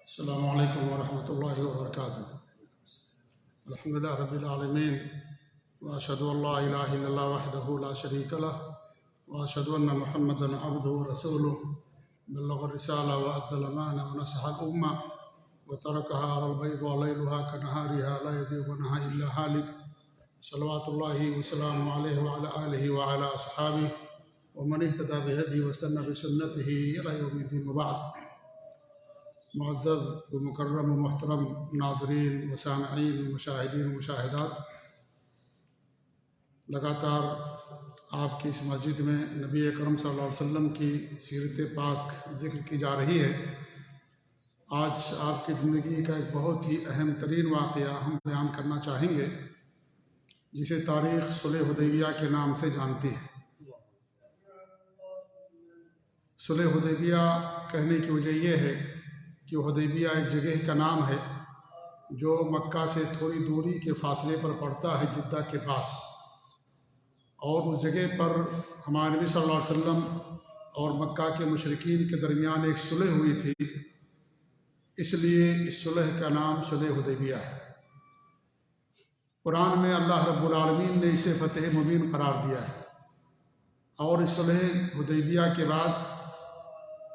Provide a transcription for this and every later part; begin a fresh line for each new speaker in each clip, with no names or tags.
السلام علیکم ورحمۃ اللہ وبرکاتہ۔ الحمدللہ رب العالمین، واشہد ان لا الہ الا اللہ وحدہ لا شریک لہ، واشہد ان محمدا عبدہ ورسولہ، بلغ الرسالہ وادى الامانہ ونصح الامہ وترکها علی البیضاء لیلها کنہارها لا یزیغ عنہا الا ہالک، صلوات اللہ وسلامہ علیہ وعلی آلہ وعلی اصحابہ ومن اہتدی بہدیہ واستنى بسنتہ الی یوم الدین، وبعد۔ معزز و مکرم و محترم ناظرین و سامعین و مشاہدین و مشاہدات، لگاتار آپ کی اس مسجد میں نبی اکرم صلی اللہ علیہ وسلم کی سیرت پاک ذکر کی جا رہی ہے۔ آج آپ کی زندگی کا ایک بہت ہی اہم ترین واقعہ ہم بیان کرنا چاہیں گے، جسے تاریخ صلح حدیبیہ کے نام سے جانتی ہے۔ صلح حدیبیہ کہنے کی وجہ یہ ہے کہ حدیبیہ ایک جگہ کا نام ہے جو مکہ سے تھوڑی دوری کے فاصلے پر پڑتا ہے، جدہ کے پاس، اور اس جگہ پر ہمارے نبی صلی اللہ علیہ وسلم اور مکہ کے مشرکین کے درمیان ایک صلح ہوئی تھی، اس لیے اس صلح کا نام صلح حدیبیہ ہے۔ قرآن میں اللہ رب العالمین نے اسے فتح مبین قرار دیا ہے، اور اس صلح حدیبیہ کے بعد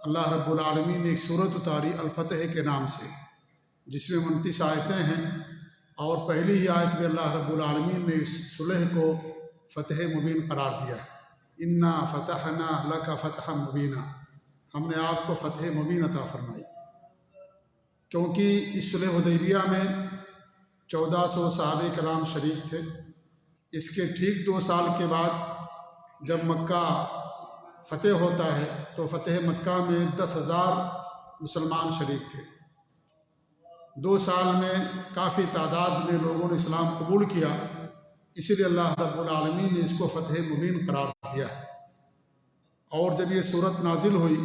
اللہ رب العالمین نے ایک سورت اتاری الفتح کے نام سے، جس میں 29 آیتیں ہیں، اور پہلی ہی آیت میں اللہ رب العالمین نے اس صلح کو فتح مبین قرار دیا ہے۔ انا فتحنا لک فتحا مبینا، ہم نے آپ کو فتح مبین عطا فرمائی، کیونکہ اس صلح حدیبیہ میں 1400 صحابہ کرام شریک تھے۔ اس کے ٹھیک 2 سال کے بعد جب مکہ فتح ہوتا ہے تو فتح مکہ میں 10,000 مسلمان شریک تھے۔ 2 سال میں کافی تعداد میں لوگوں نے اسلام قبول کیا، اسی لیے اللہ رب العالمین نے اس کو فتح مبین قرار دیا ہے۔ اور جب یہ صورت نازل ہوئی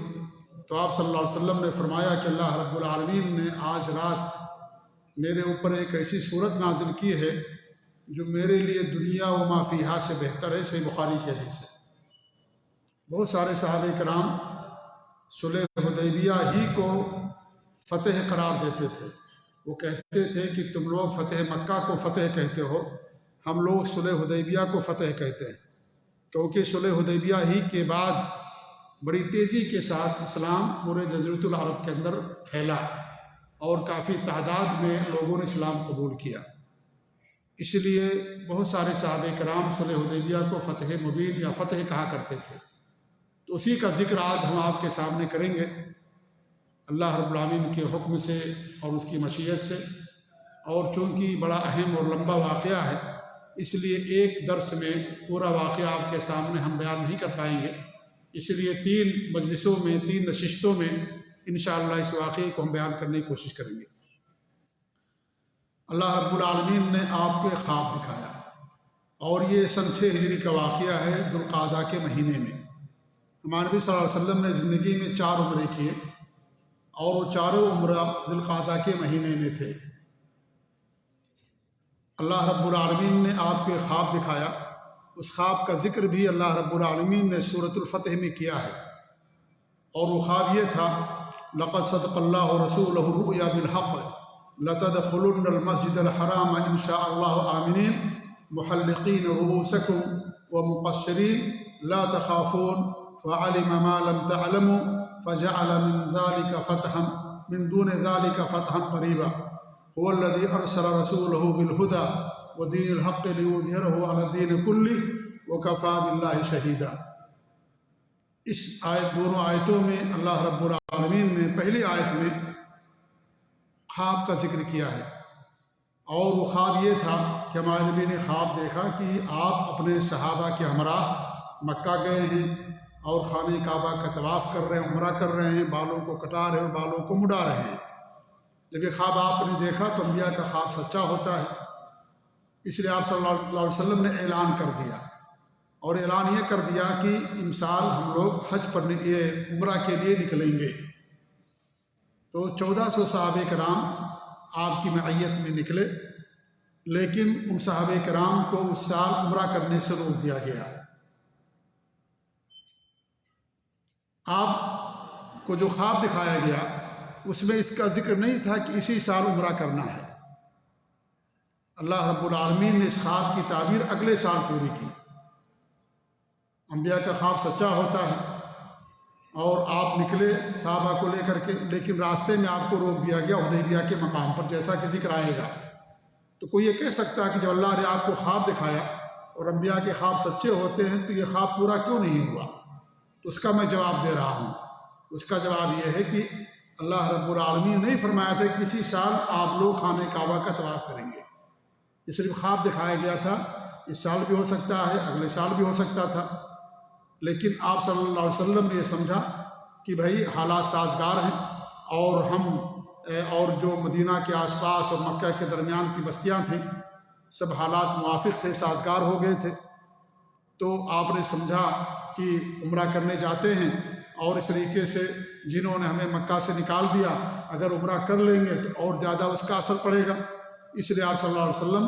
تو آپ صلی اللہ علیہ وسلم نے فرمایا کہ اللہ رب العالمین نے آج رات میرے اوپر ایک ایسی صورت نازل کی ہے جو میرے لیے دنیا و ما فیہا سے بہتر ہے۔ صحیح بخاری کی حدیث ہے۔ بہت سارے صحابہ کرام صلح حدیبیہ ہی کو فتح قرار دیتے تھے۔ وہ کہتے تھے کہ تم لوگ فتح مکہ کو فتح کہتے ہو، ہم لوگ صلح حدیبیہ کو فتح کہتے ہیں، کیونکہ صلح حدیبیہ ہی کے بعد بڑی تیزی کے ساتھ اسلام پورے جزیرۃ العرب کے اندر پھیلا، اور کافی تعداد میں لوگوں نے اسلام قبول کیا۔ اس لیے بہت سارے صحابہ کرام صلح حدیبیہ کو فتح مبین یا فتح کہا کرتے تھے۔ تو اسی کا ذکر آج ہم آپ کے سامنے کریں گے، اللہ رب العالمین کے حکم سے اور اس کی مشیت سے۔ اور چونکہ بڑا اہم اور لمبا واقعہ ہے، اس لیے ایک درس میں پورا واقعہ آپ کے سامنے ہم بیان نہیں کر پائیں گے، اس لیے 3 مجلسوں میں 3 نشستوں میں انشاءاللہ اس واقعے کو ہم بیان کرنے کی کوشش کریں گے۔ اللہ رب العالمین نے آپ کو ایک خواب دکھایا، اور یہ سن 6 ہجری کا واقعہ ہے، ذوالقعدہ کے مہینے میں۔ ہمارے نبی صلی اللہ علیہ وسلم نے زندگی میں 4 عمرے کیے، اور وہ چاروں عمرہ ذوالقعدہ کے مہینے میں تھے۔ اللہ رب العالمین نے آپ کو ایک خواب دکھایا، اس خواب کا ذکر بھی اللہ رب العالمین نے سورۃ الفتح میں کیا ہے، اور وہ خواب یہ تھا: لقد صدق اللہ رسولہ الرؤیا بالحق لتدخلن المسجد الحرام ان شاء اللہ آمنین محلقین رؤوسکم ومقصرین لا تخافون فعلم ما لم تعلموا فجعل من دون ذلك فتحا قريبا هو الذي ارسل رسوله بالهدى ودين الحق ليظهره على الدين كله وكفى بالله شهيدا۔ اس دونوں آیتوں میں اللہ رب العالمین نے پہلی آیت میں خواب کا ذکر کیا ہے، اور وہ خواب یہ تھا کہ ہمارے نبی نے خواب دیکھا کہ آپ اپنے صحابہ کے ہمراہ مکہ گئے ہیں، اور خانہ کعبہ کا طواف کر رہے ہیں، عمرہ کر رہے ہیں، بالوں کو کٹا رہے ہیں اور بالوں کو مڈا رہے ہیں۔ جب یہ خواب آپ نے دیکھا تو انبیاء کا خواب سچا ہوتا ہے، اس لیے آپ صلی اللہ علیہ وسلم نے اعلان کر دیا، اور اعلان یہ کر دیا کہ ان سال ہم لوگ حج پر عمرہ کے لیے نکلیں گے۔ تو 1400 صحابہ کرام آپ کی معیت میں نکلے، لیکن ان صحابہ کرام کو اس سال عمرہ کرنے سے روک دیا گیا۔ آپ کو جو خواب دکھایا گیا اس میں اس کا ذکر نہیں تھا کہ اسی سال عمرہ کرنا ہے۔ اللہ رب العالمین نے اس خواب کی تعبیر اگلے سال پوری کی۔ انبیاء کا خواب سچا ہوتا ہے، اور آپ نکلے صحابہ کو لے کر کے، لیکن راستے میں آپ کو روک دیا گیا حدیبیہ کے مقام پر، جیسا کہ ذکر آئے گا۔ تو کوئی یہ کہہ سکتا ہے کہ جب اللہ نے آپ کو خواب دکھایا اور انبیاء کے خواب سچے ہوتے ہیں تو یہ خواب پورا کیوں نہیں ہوا؟ تو اس کا میں جواب دے رہا ہوں۔ اس کا جواب یہ ہے کہ اللہ رب العالمین نہیں فرمایا تھا کہ اسی سال آپ لوگ خانہ کعبہ کا طواف کریں گے۔ یہ صرف خواب دکھایا گیا تھا، اس سال بھی ہو سکتا ہے، اگلے سال بھی ہو سکتا تھا، لیکن آپ صلی اللہ علیہ وسلم نے یہ سمجھا کہ بھائی حالات سازگار ہیں، اور ہم اور جو مدینہ کے آس پاس اور مکہ کے درمیان کی بستیاں تھیں، سب حالات موافق تھے، سازگار ہو گئے تھے۔ تو آپ نے سمجھا کہ عمرہ کرنے جاتے ہیں، اور اس طریقے سے جنہوں نے ہمیں مکہ سے نکال دیا اگر عمرہ کر لیں گے تو اور زیادہ اس کا اثر پڑے گا۔ اس لیے آپ صلی اللہ علیہ وسلم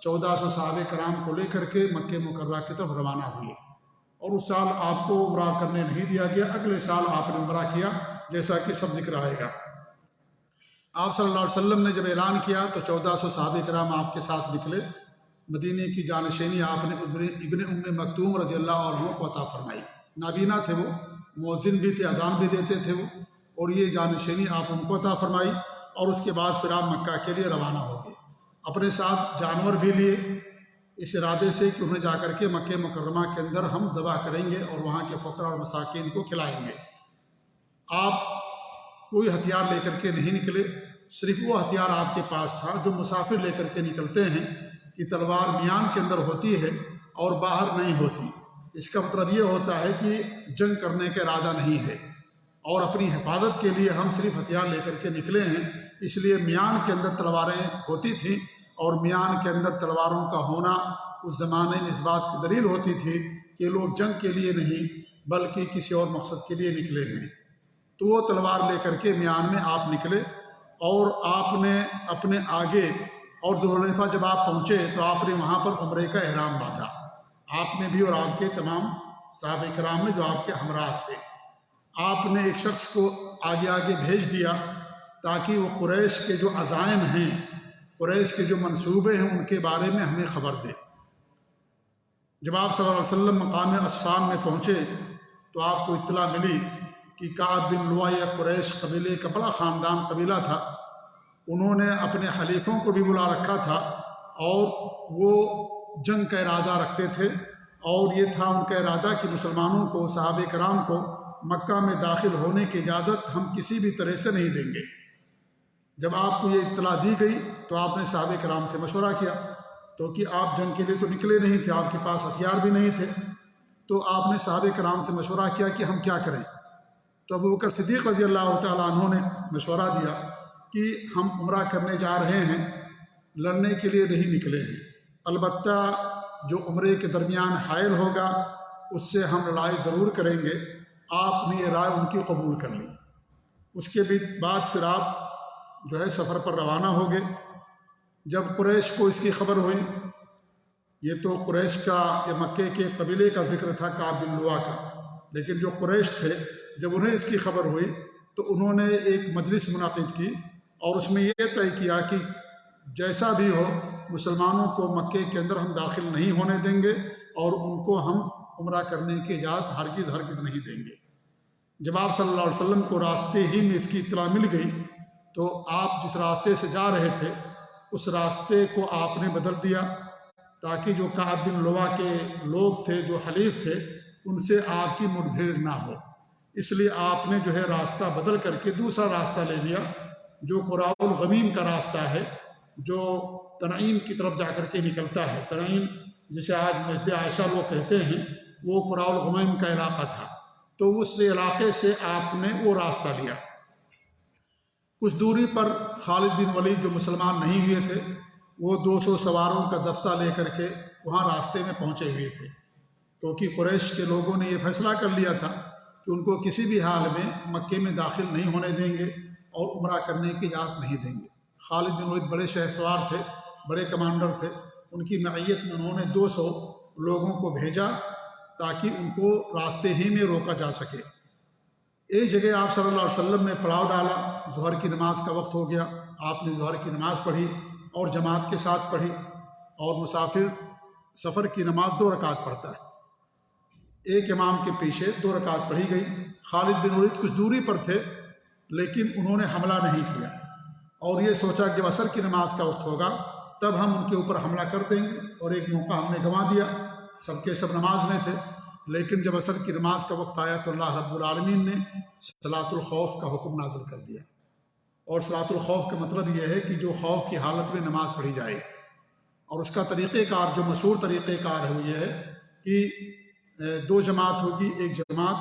1400 صحابہ کرام کو لے کر کے مکہ مکرمہ کی طرف روانہ ہوئے، اور اس سال آپ کو عمرہ کرنے نہیں دیا گیا، اگلے سال آپ نے عمرہ کیا، جیسا کہ سب ذکر آئے گا۔ آپ صلی اللہ علیہ وسلم نے جب اعلان کیا تو 1400 صحابہ کرام آپ کے ساتھ نکلے۔ مدینے کی جانشینی آپ نے ابن ام مکتوم رضی اللہ عنہ کو عطا فرمائی۔ نابینا تھے وہ، مؤذن بھی تھے، اذان بھی دیتے تھے وہ، اور یہ جانشینی آپ ان کو عطا فرمائی، اور اس کے بعد پھر آپ مکہ کے لیے روانہ ہو گئے۔ اپنے ساتھ جانور بھی لیے، اس ارادے سے کہ انہیں جا کر کے مکہ مکرمہ کے اندر ہم ذبح کریں گے اور وہاں کے فقراء اور مساکین کو کھلائیں گے۔ آپ کوئی ہتھیار لے کر کے نہیں نکلے، صرف وہ ہتھیار آپ کے پاس تھا جو مسافر لے کر کے نکلتے ہیں کہ تلوار میان کے اندر ہوتی ہے اور باہر نہیں ہوتی۔ اس کا مطلب یہ ہوتا ہے کہ جنگ کرنے کا ارادہ نہیں ہے، اور اپنی حفاظت کے لیے ہم صرف ہتھیار لے کر کے نکلے ہیں۔ اس لیے میان کے اندر تلواریں ہوتی تھیں، اور میان کے اندر تلواروں کا ہونا اس زمانے میں اس بات کی دلیل ہوتی تھی کہ لوگ جنگ کے لیے نہیں بلکہ کسی اور مقصد کے لیے نکلے ہیں۔ تو وہ تلوار لے کر کے میان میں آپ نکلے، اور آپ نے اپنے آگے، اور ذوالحلیفہ جب آپ پہنچے تو آپ نے وہاں پر عمرے کا احرام باندھا، آپ نے بھی اور آپ کے تمام صحابہ کرام نے جو آپ کے ہمراہ تھے۔ آپ نے ایک شخص کو آگے آگے بھیج دیا تاکہ وہ قریش کے جو عزائم ہیں، قریش کے جو منصوبے ہیں، ان کے بارے میں ہمیں خبر دے۔ جب آپ صلی اللہ علیہ وسلم مقام اسفان میں پہنچے تو آپ کو اطلاع ملی کہ کعب بن لؤی قریش قبیلے کا بڑا خاندان قبیلہ تھا، انہوں نے اپنے حلیفوں کو بھی بلا رکھا تھا، اور وہ جنگ کا ارادہ رکھتے تھے، اور یہ تھا ان کا ارادہ کہ مسلمانوں کو، صحابہ کرام کو مکہ میں داخل ہونے کی اجازت ہم کسی بھی طرح سے نہیں دیں گے۔ جب آپ کو یہ اطلاع دی گئی تو آپ نے صحابہ کرام سے مشورہ کیا، کیونکہ آپ جنگ کے لیے تو نکلے نہیں تھے، آپ کے پاس ہتھیار بھی نہیں تھے۔ تو آپ نے صحابہ کرام سے مشورہ کیا کہ ہم کیا کریں۔ تو ابوبکر صدیق رضی اللہ تعالیٰ عنہ نے مشورہ دیا کہ ہم عمرہ کرنے جا رہے ہیں، لڑنے کے لیے نہیں نکلے ہیں، البتہ جو عمرے کے درمیان حائل ہوگا اس سے ہم لڑائی ضرور کریں گے۔ آپ نے یہ رائے ان کی قبول کر لی۔ اس کے بعد پھر آپ جو ہے سفر پر روانہ ہو گئے۔ جب قریش کو اس کی خبر ہوئی، یہ تو قریش کا، یہ مکے کے قبیلے کا ذکر تھا کعب بن لؤی کا، لیکن جو قریش تھے جب انہیں اس کی خبر ہوئی تو انہوں نے ایک مجلس منعقد کی، اور اس میں یہ طے کیا کہ جیسا بھی ہو مسلمانوں کو مکے کے اندر ہم داخل نہیں ہونے دیں گے، اور ان کو ہم عمرہ کرنے کی اجازت ہرگز نہیں دیں گے۔ جب آپ صلی اللہ علیہ وسلم کو راستے ہی میں اس کی اطلاع مل گئی تو آپ جس راستے سے جا رہے تھے اس راستے کو آپ نے بدل دیا، تاکہ جو کعب بن لؤی کے لوگ تھے، جو حلیف تھے، ان سے آپ کی مٹ بھیڑ نہ ہو۔ اس لیے آپ نے جو ہے راستہ بدل کر کے دوسرا راستہ لے لیا، جو قراء الغمیم کا راستہ ہے، جو تنعیم کی طرف جا کر کے نکلتا ہے۔ تنعیم جسے آج مسجد عائشہ لوگ کہتے ہیں، وہ قراء الغمیم کا علاقہ تھا، تو اس علاقے سے آپ نے وہ راستہ لیا۔ کچھ دوری پر خالد بن ولید جو مسلمان نہیں ہوئے تھے، وہ 200 سواروں کا دستہ لے کر کے وہاں راستے میں پہنچے ہوئے تھے، کیونکہ قریش کے لوگوں نے یہ فیصلہ کر لیا تھا کہ ان کو کسی بھی حال میں مکے میں داخل نہیں ہونے دیں گے اور عمرہ کرنے کی اجازت نہیں دیں گے۔ خالد بن ولید بڑے شہ سوار تھے، بڑے کمانڈر تھے، ان کی معیت میں انہوں نے 200 لوگوں کو بھیجا تاکہ ان کو راستے ہی میں روکا جا سکے۔ ایک جگہ آپ صلی اللہ علیہ وسلم نے پڑاؤ ڈالا، ظہر کی نماز کا وقت ہو گیا، آپ نے ظہر کی نماز پڑھی اور جماعت کے ساتھ پڑھی، اور مسافر سفر کی نماز 2 رکعت پڑھتا ہے، ایک امام کے پیچھے 2 رکعت پڑھی گئی۔ خالد بن ولید کچھ دوری پر تھے لیکن انہوں نے حملہ نہیں کیا، اور یہ سوچا کہ جب عصر کی نماز کا وقت ہوگا تب ہم ان کے اوپر حملہ کر دیں گے، اور ایک موقع ہم نے گنوا دیا، سب کے سب نماز میں تھے۔ لیکن جب عصر کی نماز کا وقت آیا تو اللہ رب العالمین نے صلاۃ الخوف کا حکم نازل کر دیا، اور صلاۃ الخوف کا مطلب یہ ہے کہ جو خوف کی حالت میں نماز پڑھی جائے، اور اس کا طریقہ کار جو مشہور طریقہ کار ہے وہ یہ ہے کہ 2 جماعت ہوگی، ایک جماعت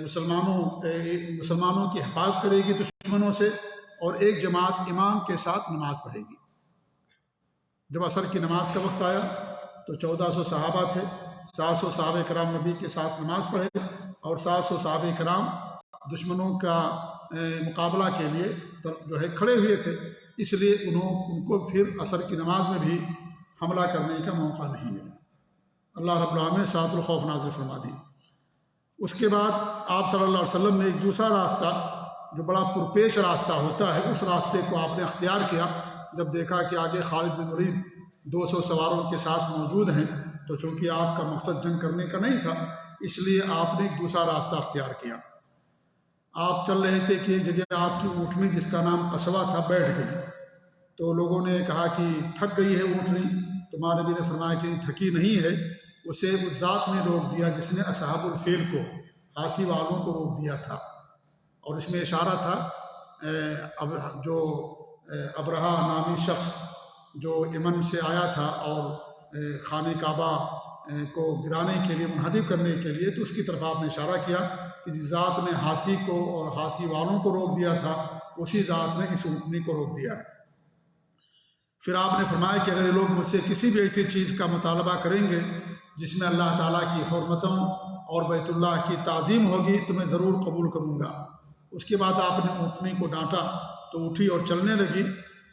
مسلمانوں کی حفاظت کرے گی دشمنوں سے، اور ایک جماعت امام کے ساتھ نماز پڑھے گی۔ جب عصر کی نماز کا وقت آیا تو 1400 صحابہ تھے، 700 صحابہ کرام نبی کے ساتھ نماز پڑھے، اور 700 صحابہ کرام دشمنوں کا مقابلہ کے لیے جو ہے کھڑے ہوئے تھے، اس لیے ان کو پھر عصر کی نماز میں بھی حملہ کرنے کا موقع نہیں ملا۔ اللہ رب العالمین نے صلاۃ الخوف نازل فرما دی۔ اس کے بعد آپ صلی اللہ علیہ وسلم نے ایک دوسرا راستہ جو بڑا پرپیش راستہ ہوتا ہے، اس راستے کو آپ نے اختیار کیا۔ جب دیکھا کہ آگے خالد بن ولید 200 سواروں کے ساتھ موجود ہیں، تو چونکہ آپ کا مقصد جنگ کرنے کا نہیں تھا، اس لیے آپ نے ایک دوسرا راستہ اختیار کیا۔ آپ چل رہے تھے کہ ایک جگہ آپ کی اونٹنی جس کا نام قصوہ تھا بیٹھ گئی، تو لوگوں نے کہا کہ تھک گئی ہے اونٹنی، تو ہمارے نبی نے فرمایا کہ تھکی نہیں ہے، اسے اس ذات نے روک دیا جس نے اصحاب الفیل کو، ہاتھی والوں کو روک دیا تھا۔ اور اس میں اشارہ تھا جو ابرہہ نامی شخص جو یمن سے آیا تھا اور خانہ کعبہ کو گرانے کے لیے، منہدم کرنے کے لیے، تو اس کی طرف آپ نے اشارہ کیا کہ جس ذات نے ہاتھی کو اور ہاتھی والوں کو روک دیا تھا، اسی ذات نے اس اونٹنی کو روک دیا ہے۔ پھر آپ نے فرمایا کہ اگر یہ لوگ مجھ سے کسی بھی ایسی چیز کا مطالبہ کریں گے جس میں اللہ تعالیٰ کی حرمتوں اور بیت اللہ کی تعظیم ہوگی تو میں ضرور قبول کروں گا۔ اس کے بعد آپ نے اونٹنی کو ڈانٹا تو اٹھی اور چلنے لگی،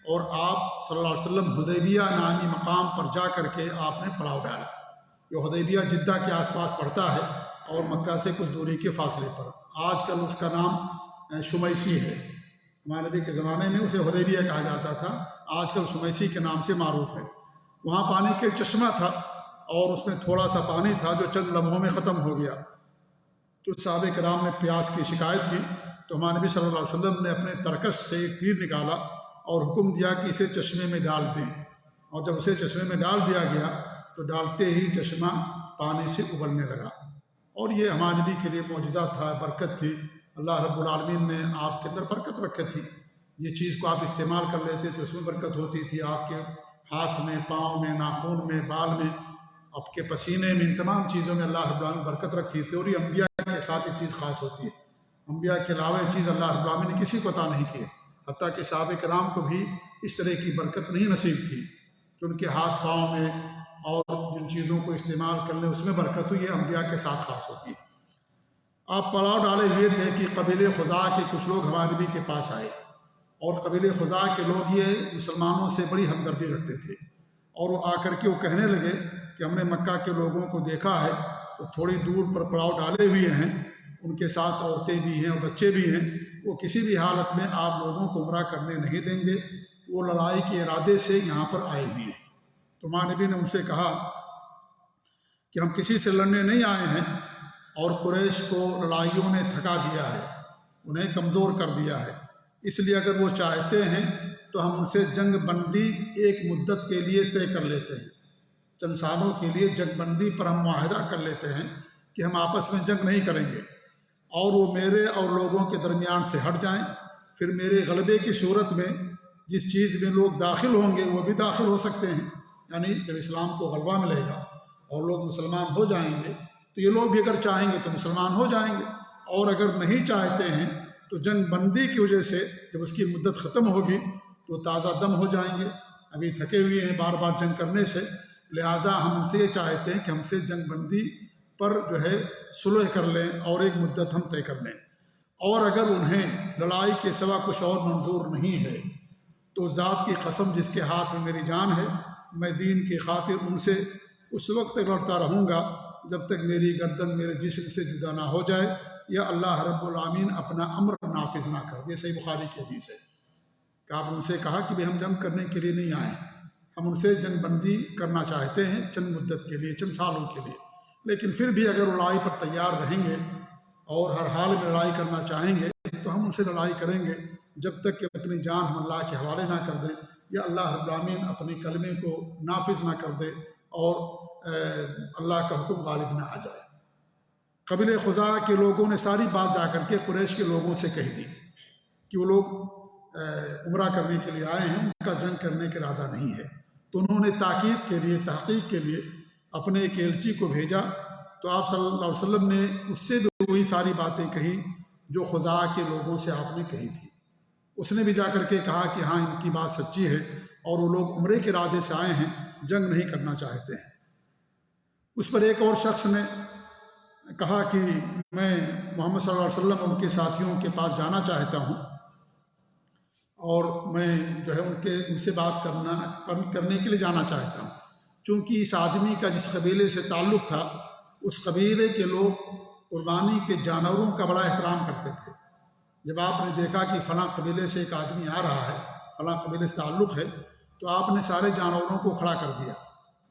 اور آپ صلی اللہ علیہ وسلم حدیبیہ نامی مقام پر جا کر کے آپ نے پڑاؤ ڈالا۔ یہ حدیبیہ جدہ کے آس پاس پڑتا ہے اور مکہ سے کچھ دوری کے فاصلے پر۔ آج کل اس کا نام شمیسی ہے، ہمارے نبی کے زمانے میں اسے حدیبیہ کہا جاتا تھا، آج کل شمیسی کے نام سے معروف ہے۔ وہاں پانی کا ایک چشمہ تھا اور اس میں تھوڑا سا پانی تھا جو چند لمحوں میں ختم ہو گیا، تو صحابہ کرام نے پیاس کی شکایت کی، تو ہمارے نبی صلی اللہ علیہ وسلم نے اپنے ترکش سے ایک تیر نکالا اور حکم دیا کہ اسے چشمے میں ڈال دیں، اور جب اسے چشمے میں ڈال دیا گیا تو ڈالتے ہی چشمہ پانی سے ابلنے لگا۔ اور یہ ہمارے نبی کے لیے معجزہ تھا، برکت تھی، اللہ رب العالمین نے آپ کے اندر برکت رکھی تھی۔ جس چیز کو آپ استعمال کر لیتے تھے اس میں برکت ہوتی تھی، آپ کے ہاتھ میں، پاؤں میں، ناخن میں، بال میں، آپ کے پسینے میں، ان تمام چیزوں میں اللہ رب العالمین نے برکت رکھی تھی۔ اور یہ انبیاء کے ساتھ یہ چیز خاص ہوتی ہے، انبیاء کے علاوہ یہ چیز اللہ رب العالمین نے کسی کو عطا نہیں کی، حتیٰ کہ صحابہ کرام کو بھی اس طرح کی برکت نہیں نصیب تھی کہ ان کے ہاتھ پاؤں میں اور جن چیزوں کو استعمال کر لیں اس میں برکت ہوئی، یہ انبیاء کے ساتھ خاص ہوتی ہے۔ آپ پڑاؤ ڈالے ہوئے تھے کہ قبیلے خزاع کے کچھ لوگ ہمارے نبی کے پاس آئے، اور قبیلے خزاع کے لوگ یہ مسلمانوں سے بڑی ہمدردی رکھتے تھے، اور وہ آ کر کے وہ کہنے لگے کہ ہم نے مکہ کے لوگوں کو دیکھا ہے تو تھوڑی دور پر پڑاؤ ڈالے ہوئے ہیں، ان کے ساتھ عورتیں بھی ہیں اور بچے بھی ہیں، وہ کسی بھی حالت میں آپ لوگوں کو عمرہ کرنے نہیں دیں گے، وہ لڑائی کے ارادے سے یہاں پر آئے ہوئے ہیں۔ تو ہمارے نبی نے ان سے کہا کہ ہم کسی سے لڑنے نہیں آئے ہیں، اور قریش کو لڑائیوں نے تھکا دیا ہے، انہیں کمزور کر دیا ہے، اس لیے اگر وہ چاہتے ہیں تو ہم ان سے جنگ بندی ایک مدت کے لیے طے کر لیتے ہیں، چند سالوں کے لیے جنگ بندی پر ہم معاہدہ کر لیتے ہیں کہ ہم آپس میں جنگ نہیں کریں گے، اور وہ میرے اور لوگوں کے درمیان سے ہٹ جائیں، پھر میرے غلبے کی صورت میں جس چیز میں لوگ داخل ہوں گے وہ بھی داخل ہو سکتے ہیں، یعنی جب اسلام کو غلبہ ملے گا اور لوگ مسلمان ہو جائیں گے تو یہ لوگ بھی اگر چاہیں گے تو مسلمان ہو جائیں گے، اور اگر نہیں چاہتے ہیں تو جنگ بندی کی وجہ سے جب اس کی مدت ختم ہوگی تو تازہ دم ہو جائیں گے، ابھی تھکے ہوئے ہیں بار بار جنگ کرنے سے، لہٰذا ہم ان سے یہ چاہتے ہیں کہ ہم سے جنگ بندی پر جو ہے صلح کر لیں اور ایک مدت ہم طے کر لیں، اور اگر انہیں لڑائی کے سوا کچھ اور منظور نہیں ہے تو ذات کی قسم جس کے ہاتھ میں میری جان ہے، میں دین کی خاطر ان سے اس وقت تک لڑتا رہوں گا جب تک میری گردن میرے جسم سے جدا نہ ہو جائے، یا اللہ رب العالمین اپنا امر نافذ نہ کر دے۔ صحیح بخاری کی حدیث ہے کہ آپ ان سے کہا کہ بھی ہم جنگ کرنے کے لیے نہیں آئے ہیں، ہم ان سے جنگ بندی کرنا چاہتے ہیں چند مدت کے لیے، چند سالوں کے لیے، لیکن پھر بھی اگر لڑائی پر تیار رہیں گے اور ہر حال میں لڑائی کرنا چاہیں گے تو ہم ان سے لڑائی کریں گے جب تک کہ اپنی جان ہم اللہ کے حوالے نہ کر دیں یا اللہ رب العالمین اپنے کلمے کو نافذ نہ کر دے اور اللہ کا حکم غالب نہ آ جائے۔ قبیلہ خزاعہ کے لوگوں نے ساری بات جا کر کے قریش کے لوگوں سے کہہ دی کہ وہ لوگ عمرہ کرنے کے لیے آئے ہیں، ان کا جنگ کرنے کا ارادہ نہیں ہے۔ تو انہوں نے تاکید کے لیے، تحقیق کے لیے اپنے ایک ایلچی کو بھیجا، تو آپ صلی اللہ علیہ وسلم نے اس سے بھی وہی ساری باتیں کہی جو خزاعہ کے لوگوں سے آپ نے کہی تھی۔ اس نے بھی جا کر کے کہا کہ ہاں ان کی بات سچی ہے اور وہ لوگ عمرے کے ارادے سے آئے ہیں، جنگ نہیں کرنا چاہتے ہیں۔ اس پر ایک اور شخص نے کہا کہ میں محمد صلی اللہ علیہ وسلم اور ان کے ساتھیوں کے پاس جانا چاہتا ہوں اور میں جو ہے ان سے بات کرنے کے لیے جانا چاہتا ہوں، چونکہ اس آدمی کا جس قبیلے سے تعلق تھا اس قبیلے کے لوگ قربانی کے جانوروں کا بڑا احترام کرتے تھے۔ جب آپ نے دیکھا کہ فلاں قبیلے سے ایک آدمی آ رہا ہے، فلاں قبیلے سے تعلق ہے، تو آپ نے سارے جانوروں کو کھڑا کر دیا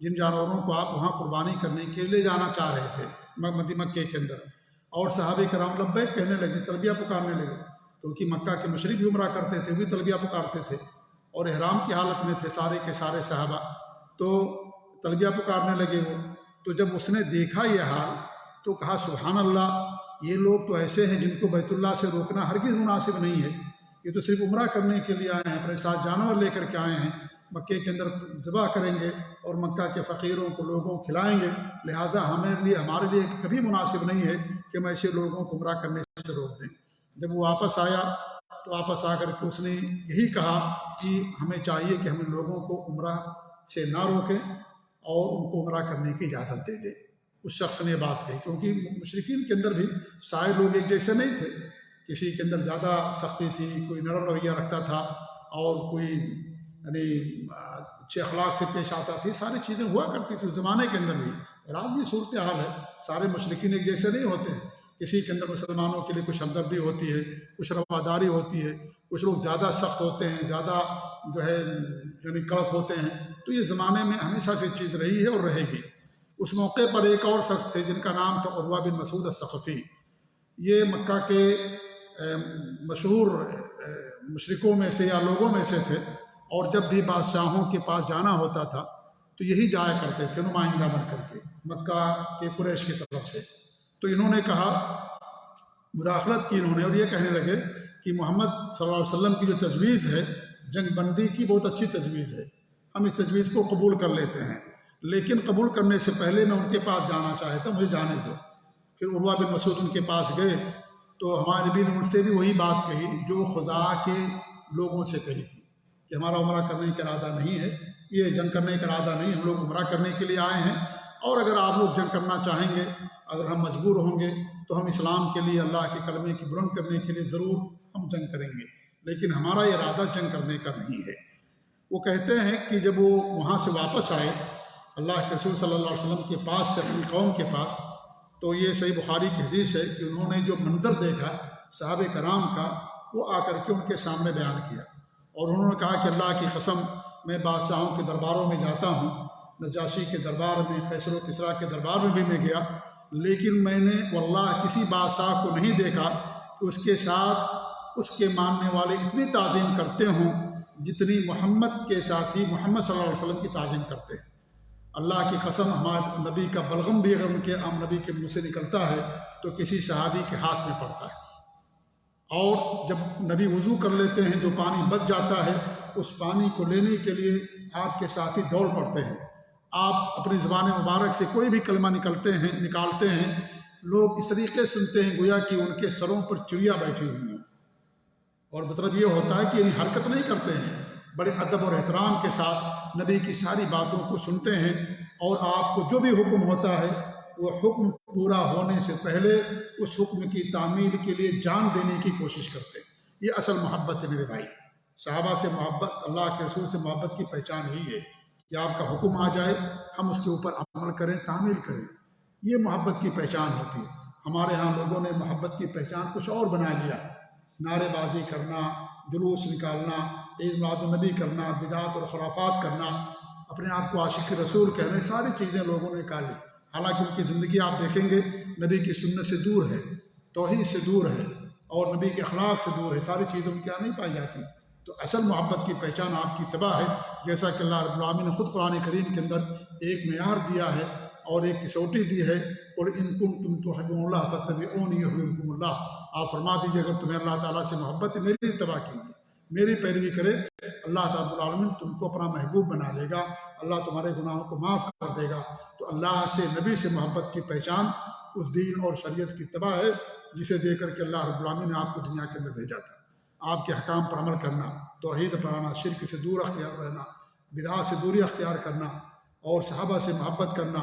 جن جانوروں کو آپ وہاں قربانی کرنے کے لیے جانا چاہ رہے تھے مکے کے اندر، اور صحابہ کرام لبیک کہنے لگے، تلبیہ پکارنے لگے، کیونکہ مکہ کے مشرک بھی عمرہ کرتے تھے، وہ بھی تلبیہ پکارتے تھے اور احرام کی حالت میں تھے سارے کے سارے صحابہ، تو تلبیہ پکارنے لگے وہ۔ تو جب اس نے دیکھا یہ حال تو کہا سبحان اللہ، یہ لوگ تو ایسے ہیں جن کو بیت اللہ سے روکنا ہرگز مناسب نہیں ہے، یہ تو صرف عمرہ کرنے کے لیے آئے ہیں، اپنے ساتھ جانور لے کر کے آئے ہیں، مکے کے اندر ذبح کریں گے اور مکہ کے فقیروں کو لوگوں کو کھلائیں گے، لہذا ہمارے لیے کبھی مناسب نہیں ہے کہ ہم ایسے لوگوں کو عمرہ کرنے سے روک دیں۔ جب وہ واپس آیا تو واپس آ کر کے اس نے یہی کہا کہ ہمیں چاہیے کہ ہم لوگوں کو عمرہ سے نہ روکیں اور ان کو عمرہ کرنے کی اجازت دے دیں۔ اس شخص نے بات کہی، کیونکہ مشرکین کے اندر بھی سارے لوگ ایک جیسے نہیں تھے، کسی کے اندر زیادہ سختی تھی، کوئی نرم رویہ رکھتا تھا اور کوئی یعنی اچھے اخلاق سے پیش آتا تھی، ساری چیزیں ہوا کرتی تھی اس زمانے کے اندر بھی، اور آج بھی صورتحال ہے، سارے مشرکین ایک جیسے نہیں ہوتے ہیں، کسی کے اندر مسلمانوں کے لیے کچھ ہمدردی ہوتی ہے، کچھ رواداری ہوتی ہے، کچھ لوگ زیادہ سخت ہوتے ہیں، زیادہ جو ہے یعنی کڑک ہوتے ہیں، تو یہ زمانے میں ہمیشہ سے چیز رہی ہے اور رہے گی۔ اس موقع پر ایک اور شخص تھے جن کا نام تھا عروہ بن مسعود الثقفی، یہ مکہ کے مشہور مشرکوں میں سے یا لوگوں میں سے تھے، اور جب بھی بادشاہوں کے پاس جانا ہوتا تھا تو یہی جایا کرتے تھے نمائندہ بن کر کے مکہ کے قریش کی طرف سے۔ تو انہوں نے کہا، مداخلت کی انہوں نے، اور یہ کہنے لگے کہ محمد صلی اللہ علیہ وسلم کی جو تجویز ہے جنگ بندی کی، بہت اچھی تجویز ہے، ہم اس تجویز کو قبول کر لیتے ہیں، لیکن قبول کرنے سے پہلے میں ان کے پاس جانا چاہتا ہوں، مجھے جانے دو۔ پھر عروہ بن مسعود ان کے پاس گئے تو ہمارے نبی نے ان سے بھی وہی بات کہی جو خزاعہ کے لوگوں سے کہی تھی کہ ہمارا عمرہ کرنے کا ارادہ نہیں ہے، یہ جنگ کرنے کا ارادہ نہیں، ہم لوگ عمرہ کرنے کے لیے آئے ہیں، اور اگر آپ لوگ جنگ کرنا چاہیں گے، اگر ہم مجبور ہوں گے تو ہم اسلام کے لیے، اللہ کے کلمے کی بلند کرنے کے لیے ضرور ہم جنگ کریں گے، لیکن ہمارا ارادہ جنگ کرنے کا نہیں ہے۔ وہ کہتے ہیں کہ جب وہ وہاں سے واپس آئے اللہ کے رسول صلی اللہ علیہ وسلم کے پاس سے، اپنی قوم کے پاس، تو یہ صحیح بخاری کی حدیث ہے کہ انہوں نے جو منظر دیکھا صحابہ کرام کا، وہ آ کر کے ان کے سامنے بیان کیا، اور انہوں نے کہا کہ اللہ کی قسم، میں بادشاہوں کے درباروں میں جاتا ہوں، نجاشی کے دربار میں، قیصر و کسریٰ کے دربار میں بھی میں گیا، لیکن میں نے واللہ کسی بادشاہ کو نہیں دیکھا کہ اس کے ساتھ اس کے ماننے والے اتنی تعظیم کرتے ہوں جتنی محمد کے ساتھی محمد صلی اللہ علیہ وسلم کی تعظیم کرتے ہیں۔ اللہ کی قسم، ہمارے نبی کا بلغم بھی اگر ان کے نبی کے منہ سے نکلتا ہے تو کسی صحابی کے ہاتھ میں پڑتا ہے، اور جب نبی وضو کر لیتے ہیں جو پانی بچ جاتا ہے، اس پانی کو لینے کے لیے آپ کے ساتھی دوڑ پڑتے ہیں، آپ اپنی زبان مبارک سے کوئی بھی کلمہ نکالتے ہیں، لوگ اس طریقے سنتے ہیں گویا کہ ان کے سروں پر چڑیا بیٹھی ہوئی ہیں، اور مطلب یہ ہوتا ہے کہ یعنی حرکت نہیں کرتے ہیں، بڑے ادب اور احترام کے ساتھ نبی کی ساری باتوں کو سنتے ہیں، اور آپ کو جو بھی حکم ہوتا ہے وہ حکم پورا ہونے سے پہلے اس حکم کی تعمیل کے لیے جان دینے کی کوشش کرتے ہیں۔ یہ اصل محبت ہے میرے بھائی، صحابہ سے محبت، اللہ کے رسول سے محبت کی پہچان یہی ہے کہ آپ کا حکم آ جائے، ہم اس کے اوپر عمل کریں، تعمیل کریں، یہ محبت کی پہچان ہوتی ہے۔ ہمارے ہاں لوگوں نے محبت کی پہچان کچھ اور بنا لیا، نعرے بازی کرنا، جلوس نکالنا، عید میلاد النبی کرنا، بدعات اور خرافات کرنا، اپنے آپ کو عاشق رسول کہنے، ساری چیزیں لوگوں نے نکال لی، حالانکہ ان کی زندگی آپ دیکھیں گے نبی کی سنت سے دور ہے، توحید سے دور ہے اور نبی کے اخلاق سے دور ہے، ساری چیزیں ان کے یہاں نہیں پائی جاتی۔ تو اصل محبت کی پہچان آپ کی اتباع ہے، جیسا کہ اللہ رب العالمین نے خود قرآن کریم کے اندر ایک معیار دیا ہے اور ایک کسوٹی دی ہے، اور ان کنتم تحبون اللہ فاتبعونی یحببکم اللہ، آپ فرما دیجیے اگر تمہیں اللہ تعالیٰ سے محبت ہے میری اتباع کیجیے، میری پیروی کرے، اللہ رب العالمین تم کو اپنا محبوب بنا لے گا، اللہ تمہارے گناہوں کو معاف کر دے گا۔ تو اللہ سے، نبی سے محبت کی پہچان اس دین اور شریعت کی اتباع ہے جسے دے کر کے اللہ رب العالمین نے آپ کو دنیا کے اندر بھیجا تھا۔ آپ کے حکام پر عمل کرنا، توحید اپنانا، شرک سے دور اختیار رہنا، بدعات سے دوری اختیار کرنا، اور صحابہ سے محبت کرنا،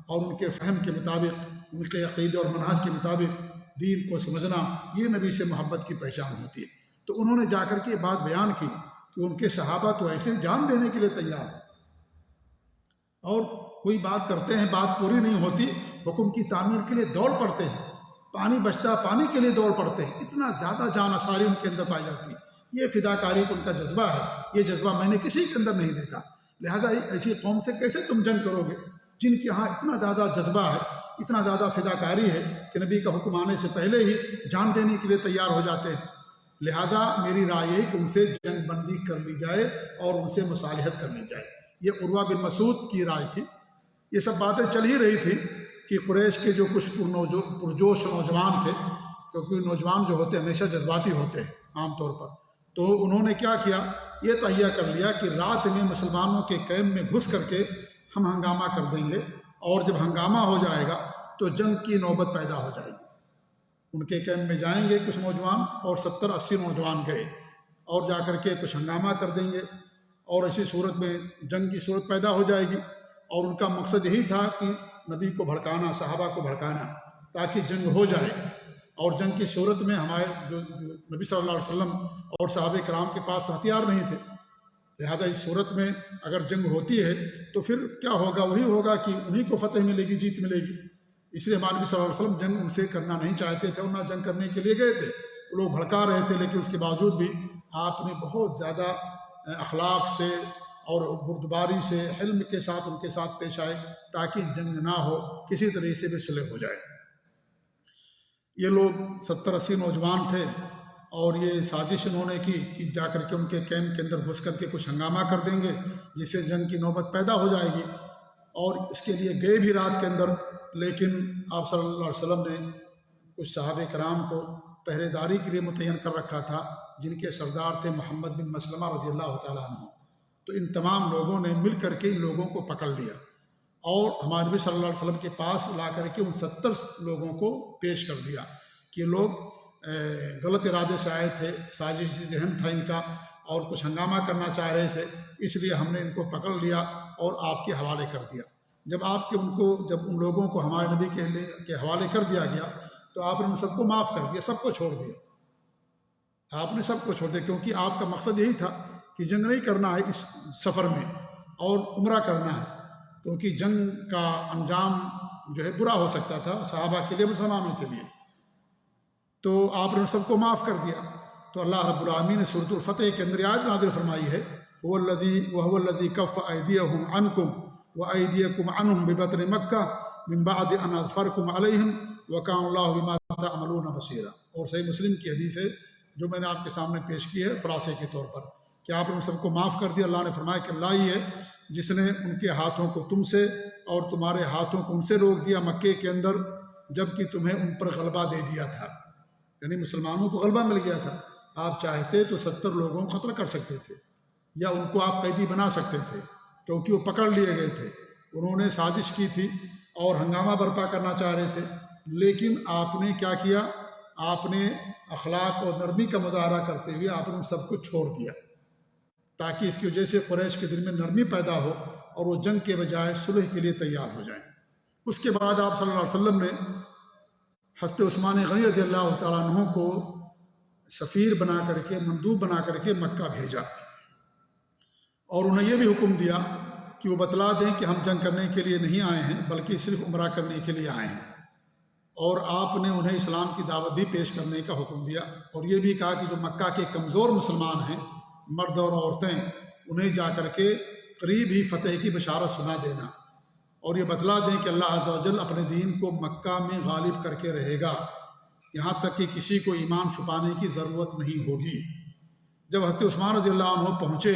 اور ان کے فہم کے مطابق، ان کے عقیدے اور منہج کے مطابق دین کو سمجھنا، یہ نبی سے محبت کی پہچان ہوتی ہے۔ تو انہوں نے جا کر کے یہ بات بیان کی کہ ان کے صحابہ تو ایسے جان دینے کے لیے تیار ہیں، اور کوئی بات کرتے ہیں بات پوری نہیں ہوتی، حکم کی تعمیر کے لیے دوڑ پڑتے ہیں، پانی بچتا پانی کے لیے دوڑ پڑتے ہیں، اتنا زیادہ جان اثاری ان کے اندر پائی جاتی ہے۔ یہ فداکاری ان کا جذبہ ہے، یہ جذبہ میں نے کسی کے اندر نہیں دیکھا۔ لہذا ایسی قوم سے کیسے تم جنگ کرو گے جن کے ہاں اتنا زیادہ جذبہ ہے، اتنا زیادہ فداکاری ہے کہ نبی کا حکم آنے سے پہلے ہی جان دینے کے لیے تیار ہو جاتے ہیں۔ لہذا میری رائے یہ کہ ان سے جنگ بندی کر لی جائے اور ان سے مصالحت کر لی جائے۔ یہ عروہ بن مسعود کی رائے تھی۔ یہ سب باتیں چل ہی رہی تھی کہ قریش کے جو کچھ پرجوش نوجوان تھے، کیونکہ نوجوان جو ہوتے ہیں ہمیشہ جذباتی ہوتے ہیں عام طور پر، تو انہوں نے کیا کیا، یہ تہیہ کر لیا کہ رات میں مسلمانوں کے کیمپ میں گھس کر کے ہم ہنگامہ کر دیں گے، اور جب ہنگامہ ہو جائے گا تو جنگ کی نوبت پیدا ہو جائے گی۔ ان کے کیمپ میں جائیں گے کچھ نوجوان، اور 70-80 نوجوان گئے، اور جا کر کے کچھ ہنگامہ کر دیں گے، اور ایسی صورت میں جنگ کی صورت پیدا ہو جائے گی۔ اور ان کا مقصد یہی تھا کہ نبی کو بھڑکانا، صحابہ کو بھڑکانا، تاکہ جنگ ہو جائے، اور جنگ کی صورت میں ہمارے جو نبی صلی اللہ علیہ وسلم اور صحابہ کرام کے پاس تو ہتھیار نہیں تھے، لہذا اس صورت میں اگر جنگ ہوتی ہے تو پھر کیا ہوگا، وہی ہوگا کہ انہی کو فتح ملے گی، جیت ملے گی۔ اس لیے ہمارے نبی صلی اللہ علیہ وسلم جنگ ان سے کرنا نہیں چاہتے تھے، اور نہ جنگ کرنے کے لیے گئے تھے، وہ لوگ بھڑکا رہے تھے، لیکن اس کے باوجود بھی آپ نے بہت زیادہ اخلاق سے اور بردباری سے، حلم کے ساتھ ان کے ساتھ پیش آئے تاکہ جنگ نہ ہو، کسی طریقے سے بھی صلح ہو جائے۔ یہ لوگ 70-80 نوجوان تھے، اور یہ سازش انہوں نے کی کہ جا کر کے ان کے کیمپ کے اندر گھس کر کے کچھ ہنگامہ کر دیں گے جس سے جنگ کی نوبت پیدا ہو جائے گی، اور اس کے لیے گئے بھی رات کے اندر، لیکن آپ صلی اللہ علیہ وسلم نے کچھ صحابہ کرام کو پہرے داری کے لیے متعین کر رکھا تھا، جن کے سردار تھے محمد بن مسلمہ رضی اللہ تعالیٰ عنہ۔ تو ان تمام لوگوں نے مل کر کے ان لوگوں کو پکڑ لیا، اور ہمارے نبی صلی اللہ علیہ وسلم کے پاس لا کر کے ان 70 لوگوں کو پیش کر دیا کہ یہ لوگ غلط ارادے سے آئے تھے، سازشی ذہن تھا ان کا، اور کچھ ہنگامہ کرنا چاہ رہے تھے، اس لیے ہم نے ان کو پکڑ لیا اور آپ کے حوالے کر دیا۔ جب ان لوگوں کو ہمارے نبی کے حوالے کر دیا گیا تو آپ نے ان سب کو معاف کر دیا، سب کو چھوڑ دیا، آپ نے سب کو چھوڑ دیا، کیونکہ آپ کا مقصد یہی تھا کہ جنگ نہیں کرنا ہے اس سفر میں، اور عمرہ کرنا ہے، کیونکہ جنگ کا انجام جو ہے برا ہو سکتا تھا صحابہ کے لیے، مسلمانوں کے لیے، تو آپ نے سب کو معاف کر دیا۔ تو اللہ رب العالمین نے سورۃ الفتح کے اندر آیت نازل فرمائی ہے، وَهُوَ الَّذِي كَفَّ أَيْدِيَهُمْ عَنْكُمْ وَأَيْدِيَكُمْ عَنْهُمْ بِبَطْنِ مَكَّةَ مِنْ بَعْدِ أَنْ أَظْفَرَكُمْ عَلَيْهِمْ وَكَانَ اللَّهُ بِمَا تَعْمَلُونَ بَصِيرًا۔ اور صحیح مسلم کی حدیث ہے جو میں نے آپ کے سامنے پیش کی ہے خلاصے کے طور پر، کہ آپ نے سب کو معاف کر دیا۔ اللہ نے فرمایا کہ اللہ ہی ہے جس نے ان کے ہاتھوں کو تم سے اور تمہارے ہاتھوں کو ان سے روک دیا مکے کے اندر، جبکہ تمہیں ان پر غلبہ دے دیا تھا، یعنی مسلمانوں کو غلبہ مل گیا تھا۔ آپ چاہتے تو 70 لوگوں کو قتل کر سکتے تھے، یا ان کو آپ قیدی بنا سکتے تھے، کیونکہ وہ پکڑ لیے گئے تھے، انہوں نے سازش کی تھی اور ہنگامہ برپا کرنا چاہ رہے تھے، لیکن آپ نے کیا کیا، آپ نے اخلاق اور نرمی کا مظاہرہ کرتے ہوئے آپ نے ان سب کو چھوڑ دیا، تاکہ اس کی وجہ سے قریش کے دل میں نرمی پیدا ہو اور وہ جنگ کے بجائے صلح کے لیے تیار ہو جائیں۔ اس کے بعد آپ صلی اللہ علیہ وسلم نے حضرت عثمان غنی رضی اللہ تعالیٰ عنہ کو سفیر بنا کر کے، مندوب بنا کر کے مکہ بھیجا، اور انہیں یہ بھی حکم دیا کہ وہ بتلا دیں کہ ہم جنگ کرنے کے لیے نہیں آئے ہیں بلکہ صرف عمرہ کرنے کے لیے آئے ہیں۔ اور آپ نے انہیں اسلام کی دعوت بھی پیش کرنے کا حکم دیا، اور یہ بھی کہا کہ جو مکہ کے کمزور مسلمان ہیں، مرد اور عورتیں، انہیں جا کر کے قریب ہی فتح کی بشارت سنا دینا، اور یہ بتلا دیں کہ اللہ عز و جل اپنے دین کو مکہ میں غالب کر کے رہے گا، یہاں تک کہ کسی کو ایمان چھپانے کی ضرورت نہیں ہوگی۔ جب حضرت عثمان رضی اللہ عنہ پہنچے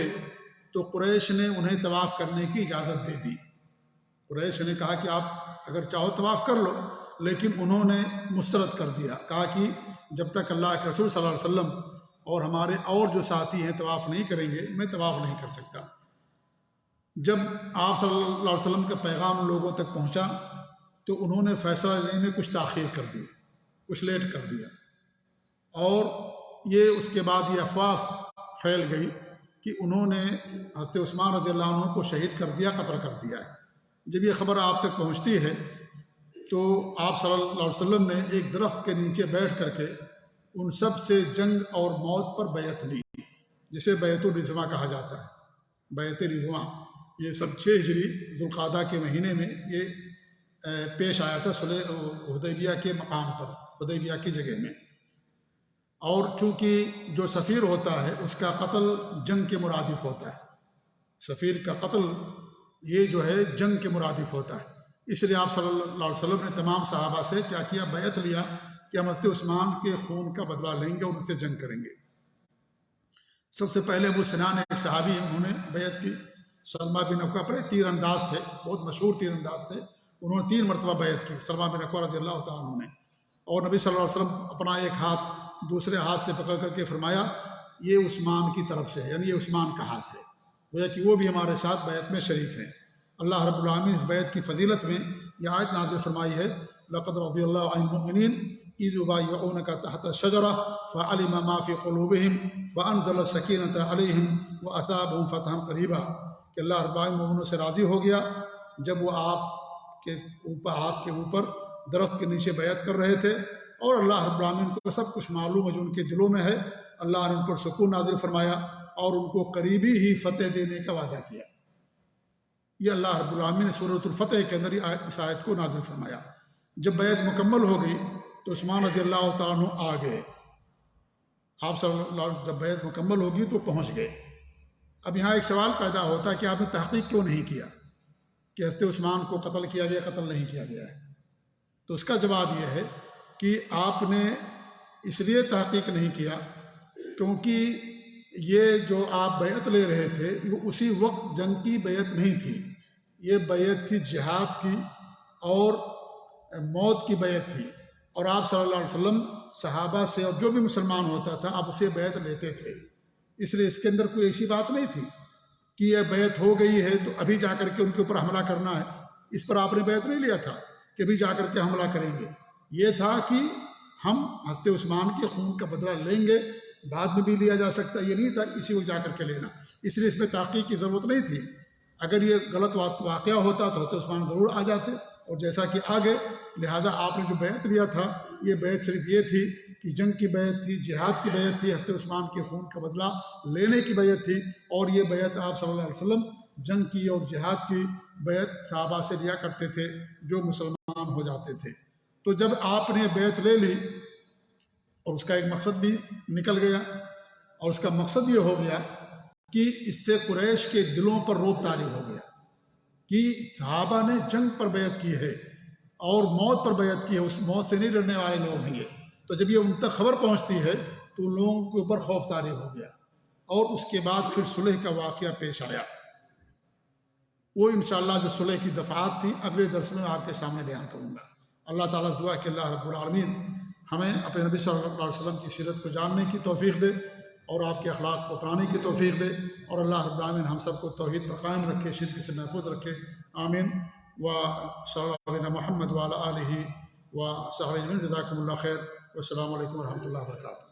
تو قریش نے انہیں طواف کرنے کی اجازت دے دی۔ قریش نے کہا کہ آپ اگر چاہو طواف کر لو، لیکن انہوں نے مسترد کر دیا، کہا کہ جب تک اللہ کے رسول صلی اللہ علیہ وسلم اور ہمارے اور جو ساتھی ہیں طواف نہیں کریں گے، میں طواف نہیں کر سکتا۔ جب آپ صلی اللہ علیہ وسلم کا پیغام لوگوں تک پہنچا تو انہوں نے فیصلہ لینے میں کچھ تاخیر کر دی، کچھ لیٹ کر دیا، اور یہ اس کے بعد یہ افواہ پھیل گئی کہ انہوں نے حضرت عثمان رضی اللہ عنہ کو شہید کر دیا، قتل کر دیا ہے۔ جب یہ خبر آپ تک پہنچتی ہے تو آپ صلی اللہ علیہ وسلم نے ایک درخت کے نیچے بیٹھ کر کے ان سب سے جنگ اور موت پر بیعت لی، جسے بیعت الرضوان کہا جاتا ہے۔ بیعت رضوان یہ سب 6 ہجری ذوالقعدہ کے مہینے میں یہ پیش آیا تھا صلح حدیبیہ کے مقام پر، حدیبیہ کی جگہ میں، اور چونکہ جو سفیر ہوتا ہے اس کا قتل جنگ کے مرادف ہوتا ہے، سفیر کا قتل یہ جو ہے جنگ کے مرادف ہوتا ہے، اس لیے آپ صلی اللہ علیہ وسلم نے تمام صحابہ سے کیا کیا، بیعت لیا کہ ہم حضرت عثمان کے خون کا بدلہ لیں گے اور ان سے جنگ کریں گے۔ سب سے پہلے ابو سنان ایک صحابی ہیں، انہوں نے بیعت کی۔ سلمہ بن اکوع بڑے تیر انداز تھے، بہت مشہور تیر انداز تھے، انہوں نے 3 مرتبہ بیعت کی، سلمہ بن اکوع رضی اللہ تعالیٰ عنہ نے، اور نبی صلی اللہ علیہ وسلم اپنا ایک ہاتھ دوسرے ہاتھ سے پکڑ کر کے فرمایا یہ عثمان کی طرف سے ہے، یعنی یہ عثمان کا ہاتھ ہے، گویا کہ وہ بھی ہمارے ساتھ بیعت میں شریک ہیں۔ اللہ رب العالمین اس بیعت کی فضیلت میں یہ آیت نازل فرمائی ہے، لقد رضی اللہ عن المؤمنین اذ یبایعونک تحت الشجرہ فعلم ما فی قلوبہم فانزل السکینۃ علیہم واثابہم فتحا قریبا، کہ اللہ رب العالمین مومنوں سے راضی ہو گیا جب وہ آپ کے اوپر ہاتھ کے اوپر درخت کے نیچے بیعت کر رہے تھے، اور اللہ رب العالمین کو سب کچھ معلوم ہے جو ان کے دلوں میں ہے، اللہ نے ان پر سکون نازل فرمایا اور ان کو قریبی ہی فتح دینے کا وعدہ کیا۔ یہ اللہ رب العالمین نے سورۃ الفتح کے اندر اس آیت کو نازل فرمایا۔ جب بیعت مکمل ہو گئی تو عثمان رضی اللہ تعالیٰ عنہ آ گئے، آپ صلی اللہ علیہ وسلم جب بیعت مکمل ہوگی تو پہنچ گئے۔ اب یہاں ایک سوال پیدا ہوتا ہے کہ آپ نے تحقیق کیوں نہیں کیا کہ حضرت عثمان کو قتل کیا گیا، قتل نہیں کیا گیا ہے؟ تو اس کا جواب یہ ہے کہ آپ نے اس لیے تحقیق نہیں کیا کیونکہ یہ جو آپ بیعت لے رہے تھے وہ اسی وقت جنگ کی بیعت نہیں تھی، یہ بیعت تھی جہاد کی اور موت کی بیعت تھی، اور آپ صلی اللہ علیہ وسلم صحابہ سے اور جو بھی مسلمان ہوتا تھا آپ اسے بیعت لیتے تھے، اس لیے اس کے اندر کوئی ایسی بات نہیں تھی کہ یہ بیعت ہو گئی ہے تو ابھی جا کر کے ان کے اوپر حملہ کرنا ہے۔ اس پر آپ نے بیعت نہیں لیا تھا کہ ابھی جا کر کے حملہ کریں گے، یہ تھا کہ ہم حضرت عثمان کے خون کا بدلہ لیں گے، بعد میں بھی لیا جا سکتا ہے، یہ نہیں تھا اسی کو جا کر کے لینا، اس لیے اس میں تحقیق کی ضرورت نہیں تھی۔ اگر یہ غلط واقعہ ہوتا تو حضرت عثمان ضرور آ جاتے، اور جیسا کہ آگے، لہذا آپ نے جو بیعت لیا تھا یہ بیعت صرف یہ تھی کہ جنگ کی بیعت تھی، جہاد کی بیعت تھی، حضرت عثمان کے خون کا بدلہ لینے کی بیعت تھی، اور یہ بیعت آپ صلی اللہ علیہ وسلم جنگ کی اور جہاد کی بیعت صحابہ سے لیا کرتے تھے جو مسلمان ہو جاتے تھے۔ تو جب آپ نے بیعت لے لی اور اس کا ایک مقصد بھی نکل گیا، اور اس کا مقصد یہ ہو گیا کہ اس سے قریش کے دلوں پر رعب طاری ہو گیا کہ صحابہ نے جنگ پر بیعت کی ہے اور موت پر بیعت کی ہے، اس موت سے نہیں ڈرنے والے لوگ ہیں یہ۔ تو جب یہ ان تک خبر پہنچتی ہے تو ان لوگوں کے اوپر خوف طاری ہو گیا، اور اس کے بعد پھر صلح کا واقعہ پیش آیا۔ وہ انشاءاللہ جو صلح کی دفعات تھی اگلے درس میں آپ کے سامنے بیان کروں گا۔ اللہ تعالیٰ سے دعا کہ اللہ رب العالمین ہمیں اپنے نبی صلی اللہ علیہ وسلم کی سیرت کو جاننے کی توفیق دے اور آپ کے اخلاق کو اپنانے کی توفیق دے، اور اللہ رب العالمین ہم سب کو توحید پر قائم رکھے، شرک سے محفوظ رکھے، آمین۔ و صلی اللہ علیہ محمد وعلی آلہ و صحبہ اجمعین۔ جزاکم اللہ خیر، والسلام علیکم ورحمۃ اللہ وبرکاتہ۔